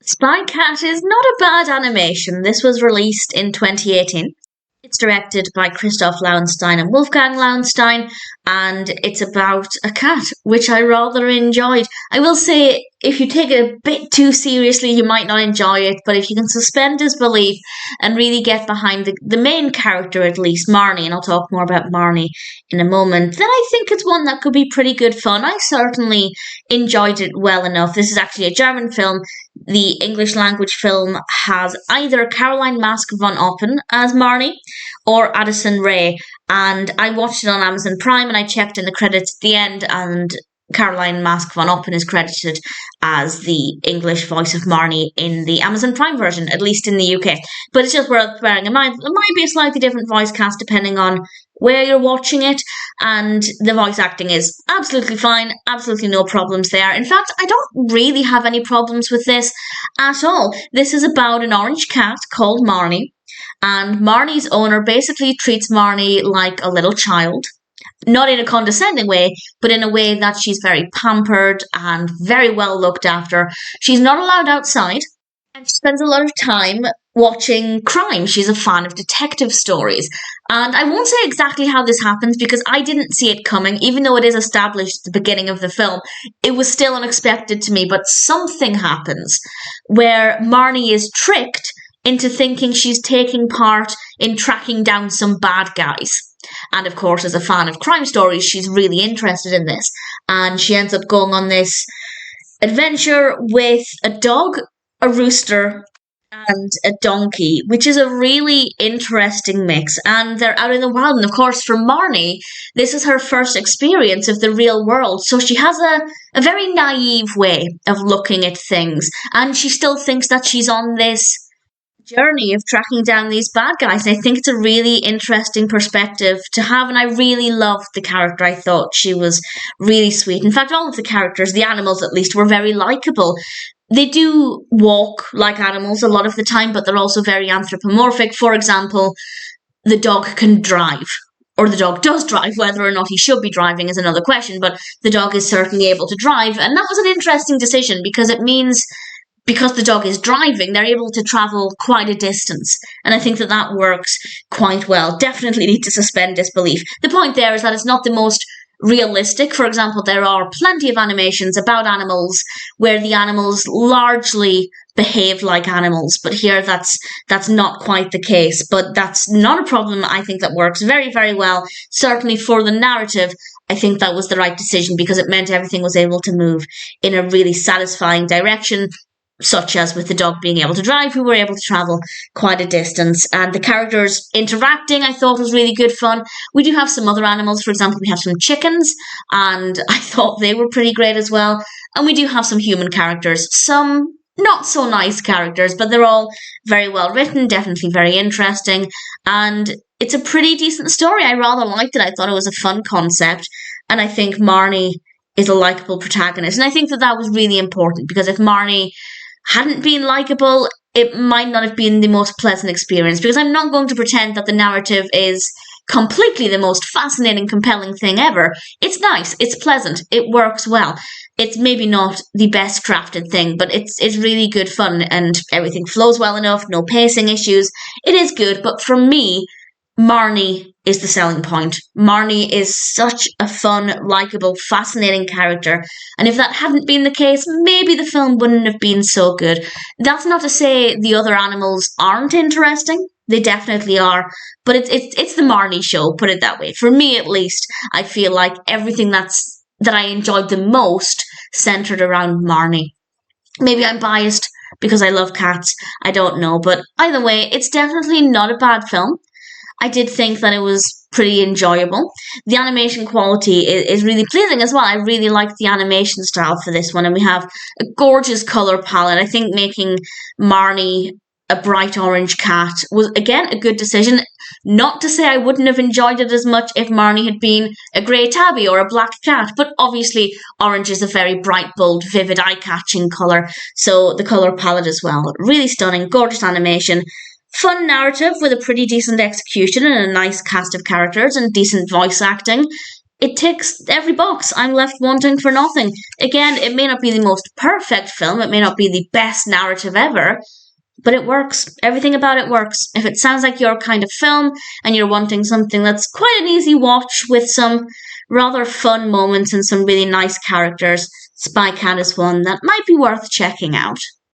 Spy Cat is not a bad animation. This was released in 2018. It's directed by Christoph Lauenstein and Wolfgang Lauenstein, and it's about a cat, which I rather enjoyed. I will say, if you take it a bit too seriously, you might not enjoy it, but if you can suspend disbelief and really get behind the main character, at least, Marnie, and I'll talk more about Marnie in a moment, then I think it's one that could be pretty good fun. I certainly enjoyed it well enough. This is actually a German film. The English language film has either Karoline Mask von Oppen as Marnie or Addison Rae, and I watched it on Amazon Prime and I checked in the credits at the end, and Caroline Mask von Oppen is credited as the English voice of Marnie in the Amazon Prime version, at least in the UK. But it's just worth bearing in mind, there might be a slightly different voice cast depending on where you're watching it, and the voice acting is absolutely fine, absolutely no problems there. In fact, I don't really have any problems with this at all. This is about an orange cat called Marnie, and Marnie's owner basically treats Marnie like a little child. Not in a condescending way, but in a way that she's very pampered and very well looked after. She's not allowed outside, and she spends a lot of time watching crime. She's a fan of detective stories. And I won't say exactly how this happens because I didn't see it coming, even though it is established at the beginning of the film. It was still unexpected to me, but something happens where Marnie is tricked into thinking she's taking part in tracking down some bad guys. And of course, as a fan of crime stories, she's really interested in this. And she ends up going on this adventure with a dog, a rooster, and a donkey, which is a really interesting mix. And they're out in the wild. And of course, for Marnie, this is her first experience of the real world. So she has a very naive way of looking at things. And she still thinks that she's on this journey of tracking down these bad guys. And I think it's a really interesting perspective to have, and I really loved the character. I thought she was really sweet. In fact, all of the characters, the animals at least, were very likable. They do walk like animals a lot of the time, but they're also very anthropomorphic. For example, the dog can drive, or the dog does drive. Whether or not he should be driving is another question, but the dog is certainly able to drive, and that was an interesting decision because it means because the dog is driving, they're able to travel quite a distance. And I think that that works quite well. Definitely need to suspend disbelief. The point there is that it's not the most realistic. For example, there are plenty of animations about animals where the animals largely behave like animals, but here that's not quite the case. But that's not a problem. I think that works very, very well. Certainly for the narrative, I think that was the right decision because it meant everything was able to move in a really satisfying direction, such as with the dog being able to drive, we were able to travel quite a distance. And the characters interacting, I thought, was really good fun. We do have some other animals. For example, we have some chickens, and I thought they were pretty great as well. And we do have some human characters, some not so nice characters, but they're all very well written, definitely very interesting. And it's a pretty decent story. I rather liked it. I thought it was a fun concept. And I think Marnie is a likable protagonist. And I think that was really important because if Marnie hadn't been likable, it might not have been the most pleasant experience, because I'm not going to pretend that the narrative is completely the most fascinating, compelling thing ever. It's nice, it's pleasant, it works well. It's maybe not the best crafted thing, but it's really good fun and everything flows well enough, no pacing issues. It is good, but for me, Marnie is the selling point. Marnie is such a fun, likeable, fascinating character. And if that hadn't been the case, maybe the film wouldn't have been so good. That's not to say the other animals aren't interesting. They definitely are. But it's the Marnie show, put it that way. For me, at least, I feel like everything that I enjoyed the most centered around Marnie. Maybe I'm biased because I love cats. I don't know. But either way, it's definitely not a bad film. I did think that it was pretty enjoyable. The animation quality is really pleasing as well. I really liked the animation style for this one, and we have a gorgeous colour palette. I think making Marnie a bright orange cat was, again, a good decision. Not to say I wouldn't have enjoyed it as much if Marnie had been a grey tabby or a black cat, but obviously orange is a very bright, bold, vivid, eye-catching colour, so the colour palette as well. Really stunning, gorgeous animation. Fun narrative with a pretty decent execution and a nice cast of characters and decent voice acting. it ticks every box. I'm left wanting for nothing. Again, it may not be the most perfect film, it may not be the best narrative ever, but it works. Everything about it works. If it sounds like your kind of film and you're wanting something that's quite an easy watch with some rather fun moments and some really nice characters, Spy Cat is one that might be worth checking out.